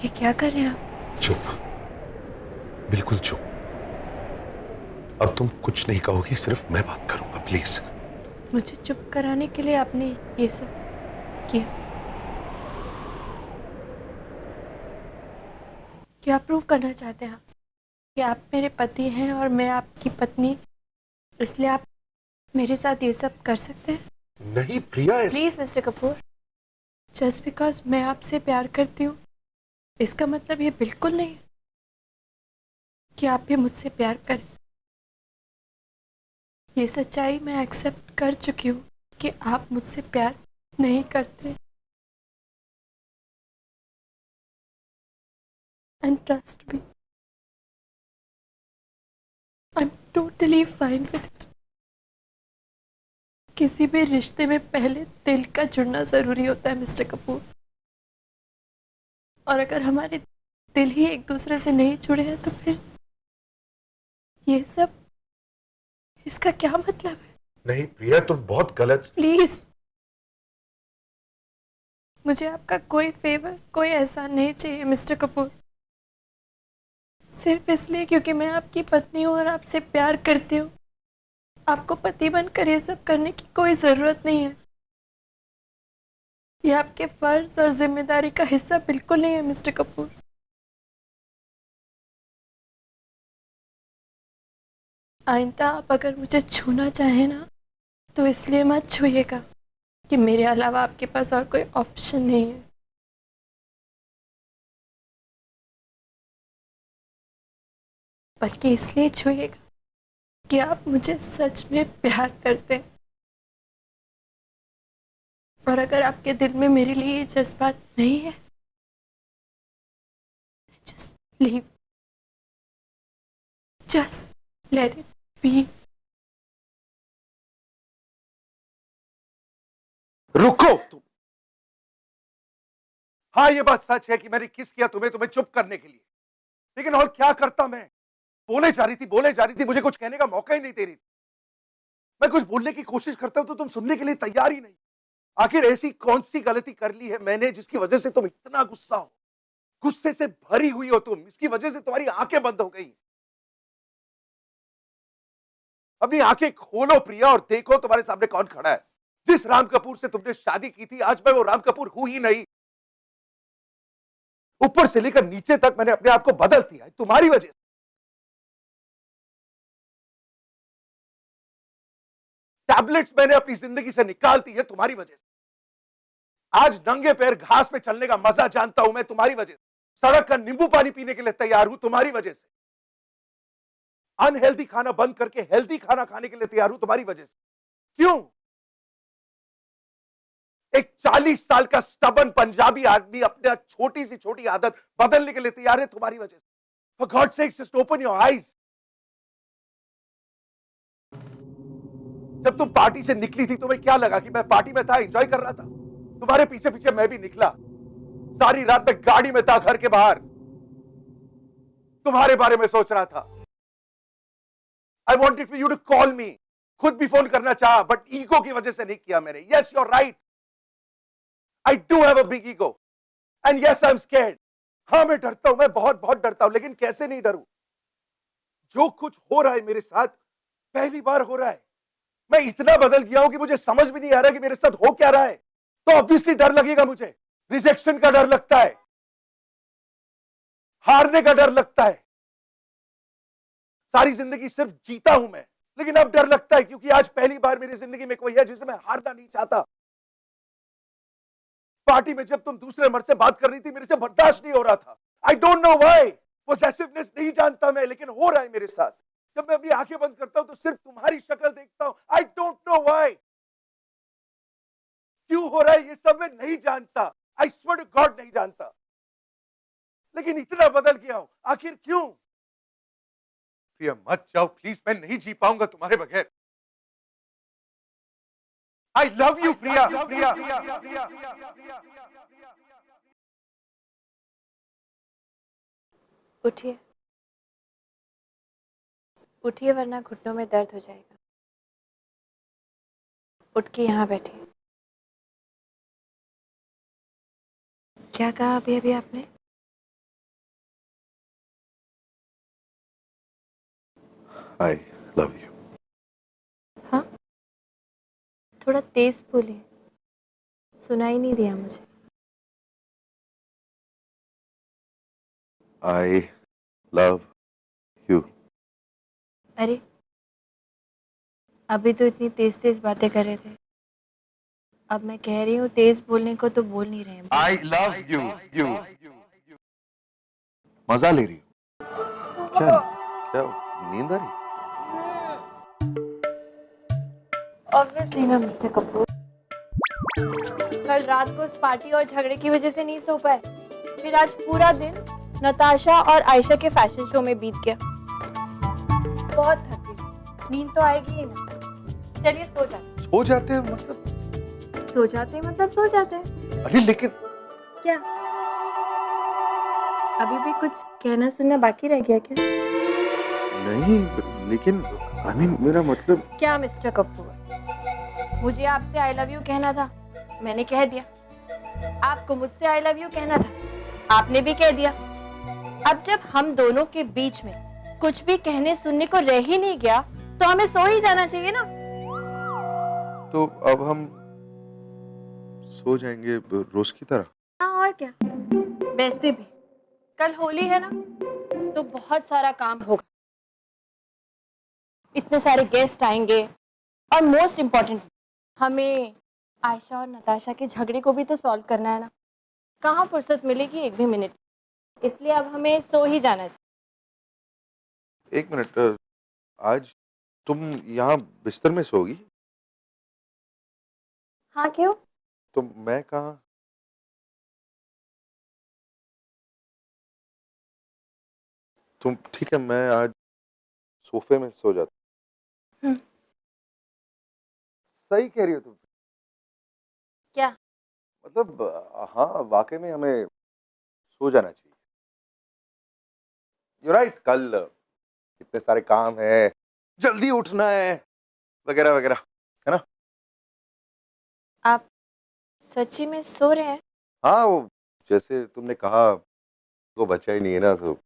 ये क्या कर रहे हैं आप? चुप, बिल्कुल चुप। अब तुम कुछ नहीं कहोगी, सिर्फ मैं बात करूंगा, प्लीज। मुझे चुप कराने के लिए आपने ये सब किया? क्या प्रूव करना चाहते हैं आप कि आप मेरे पति हैं और मैं आपकी पत्नी, इसलिए आप मेरे साथ ये सब कर सकते हैं? नहीं Priya, please mister Kapoor, just because मैं आपसे प्यार करती हूँ इसका मतलब ये बिल्कुल नहीं है कि आप भी मुझसे प्यार करें। ये सच्चाई मैं एक्सेप्ट कर चुकी हूँ कि आप मुझसे प्यार नहीं करते। And trust me, I am totally fine with it. किसी भी रिश्ते में पहले दिल का जुड़ना जरूरी होता है मिस्टर कपूर, और अगर हमारे दिल ही एक दूसरे से नहीं जुड़े हैं तो फिर ये सब, इसका क्या मतलब है? नहीं प्रिया, तुम बहुत गलत। प्लीज, मुझे आपका कोई फेवर, कोई एहसान नहीं चाहिए मिस्टर कपूर। सिर्फ इसलिए क्योंकि मैं आपकी पत्नी हूँ और आपसे प्यार करती हूँ, आपको पति बनकर ये सब करने की कोई ज़रूरत नहीं है। ये आपके फर्ज और जिम्मेदारी का हिस्सा बिल्कुल नहीं है मिस्टर कपूर। आइंदा आप अगर मुझे छूना चाहें ना, तो इसलिए मत छूइएगा कि मेरे अलावा आपके पास और कोई ऑप्शन नहीं है, बल्कि इसलिए छूइएगा कि आप मुझे सच में प्यार करते हैं। और अगर आपके दिल में मेरे लिए ये जज्बात नहीं है, just leave, just let it be. रुको तुम। हाँ, ये बात सच है कि मैंने किस किया तुम्हें तुम्हें चुप करने के लिए, लेकिन और क्या करता मैं। बोले जा रही थी, बोले जा रही थी, मुझे कुछ कहने का मौका ही नहीं दे रही थी। मैं कुछ बोलने की कोशिश करता हूं तो तुम सुनने के लिए तैयार ही नहीं। आखिर ऐसी कौन सी गलती कर ली है मैंने जिसकी वजह से तुम इतना गुस्सा हो, गुस्से से भरी हुई हो तुम, इसकी वजह से तुम्हारी आंखें बंद हो गई। अपनी आंखें खोलो प्रिया और देखो तुम्हारे सामने कौन खड़ा है। जिस राम कपूर से तुमने शादी की थी, आज मैं वो राम कपूर हूं ही नहीं। ऊपर से लेकर नीचे तक मैंने अपने आप को बदल दिया है तुम्हारी वजह से। टैबलेट्स मैंने अपनी जिंदगी से निकाल दी है तुम्हारी वजह से। आज नंगे पैर घास पे चलने का मजा जानता हूं मैं तुम्हारी वजह से। सड़क का नींबू पानी पीने के लिए तैयार हूं तुम्हारी वजह से। अनहेल्दी खाना बंद करके हेल्दी खाना खाने के लिए तैयार हूं तुम्हारी वजह से। क्यों? एक 40 साल का स्टबन पंजाबी आदमी अपने छोटी से छोटी आदत बदलने के लिए तैयार है तुम्हारी वजह से। For God's sake, just open your eyes. जब तुम पार्टी से निकली थी तुम्हें क्या लगा कि मैं पार्टी में था, एंजॉय कर रहा था? तुम्हारे पीछे पीछे मैं भी निकला। सारी रात मैं गाड़ी में था, घर के बाहर तुम्हारे बारे में सोच रहा था। I wanted for you to call me. खुद भी फोन करना चाहा, बट ईगो की वजह से नहीं किया मैंने। Yes, you are right, I do have a big ego and yes I am scared. हाँ, मैं डरता हूं, मैं बहुत बहुत डरता हूं, लेकिन कैसे नहीं डरूं? जो कुछ हो रहा है मेरे साथ पहली बार हो रहा है। मैं इतना बदल गया हूं कि मुझे समझ भी नहीं आ रहा कि मेरे साथ हो क्या रहा है। तो ऑब्वियसली डर लगेगा मुझे। रिजेक्शन का डर लगता है, हारने का डर लगता है। सारी जिंदगी सिर्फ जीता हूं मैं, लेकिन अब डर लगता है क्योंकि आज पहली बार मेरी जिंदगी में कोई है जिसे मैं हारना नहीं चाहता। पार्टी में जब तुम दूसरे मर्द से बात कर रही थी, मेरे से बर्दाश्त नहीं हो रहा था। I don't know why. Possessiveness नहीं जानता मैं, लेकिन हो रहा है मेरे साथ। जब मैं अपनी आंखें बंद करता हूं तो सिर्फ तुम्हारी शक्ल देखता हूं। आई डोंट नो व्हाई। क्यों हो रहा है ये सब मैं नहीं जानता। आई स्वेयर टू गॉड नहीं जानता, लेकिन इतना बदल गया हूं। आखिर क्यों? प्रिया मत जाओ प्लीज, मैं नहीं जी पाऊंगा तुम्हारे बगैर। आई लव यू प्रिया। उठिए, उठिए वरना घुटनों में दर्द हो जाएगा। उठ के यहाँ बैठिए। क्या कहा अभी अभी आपने? I love you. हाँ, थोड़ा तेज बोलिए, सुनाई नहीं दिया मुझे। I love you. अरे, अभी तो इतनी तेज तेज बातें कर रहे थे, अब मैं कह रही हूँ तेज बोलने को तो बोल नहीं रहे हैं। I love you. You. मजा ले रही हो? क्या? क्या? नींद आ रही? ऑब्वियसली ना मिस्टर कपूर, कल रात को उस पार्टी और झगड़े की वजह से नहीं सो पाए, फिर आज पूरा दिन नताशा और आयशा के फैशन शो में बीत गया। बहुत थक गई, नींद तो आएगी ही ना। चलिए सो जाते। सो जाते हैं मतलब? सो जाते हैं मतलब सो जाते हैं। अरे लेकिन क्या अभी भी कुछ कहना सुनना बाकी रह गया क्या? नहीं, लेकिन I mean, मेरा मतलब क्या मिस्टर कपूर, मुझे आपसे आई लव यू कहना था, मैंने कह दिया। आपको मुझसे आई लव यू कहना था, आपने भी कह दिया। अब जब हम दोनों के बीच में कुछ भी कहने सुनने को रह ही नहीं गया, तो हमें सो ही जाना चाहिए ना। तो अब हम सो जाएंगे रोज की तरह। हाँ और क्या। वैसे भी कल होली है ना, तो बहुत सारा काम होगा, इतने सारे गेस्ट आएंगे, और मोस्ट इम्पोर्टेंट हमें आयशा और नताशा के झगड़े को भी तो सॉल्व करना है ना। कहाँ फुर्सत मिलेगी एक भी मिनट, इसलिए अब हमें सो ही जाना चाहिए। एक मिनट, आज तुम यहाँ बिस्तर में सोगी? हाँ क्यों? तो मैं कहाँ? तुम ठीक है, मैं आज सोफे में सो जाता। हम्म। सही कह रही हो तुम। क्या? मतलब हाँ, वाकई में हमें सो जाना चाहिए। You're right, कल इतने सारे काम है, जल्दी उठना है, वगैरह वगैरह, है ना? आप सच्ची में सो रहे हैं? हाँ, वो जैसे तुमने कहा, वो बचा ही नहीं है ना, तो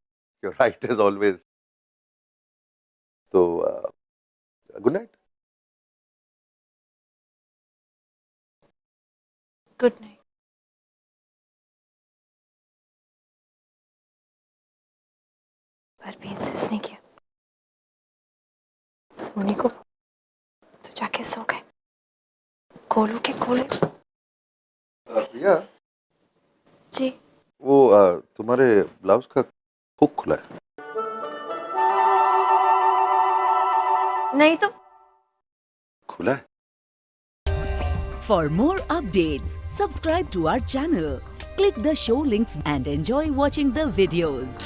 you're right as always. तो गुड नाइट। Good night. पर भी इंसिस्ट नहीं किया सोने को, तो जाके सो गए कोलू के कोले। प्रिया, जी। वो तुम्हारे ब्लाउज का हुक खुला है। नहीं तो खुला है। For more updates, subscribe to our channel, click the show links and enjoy watching the videos.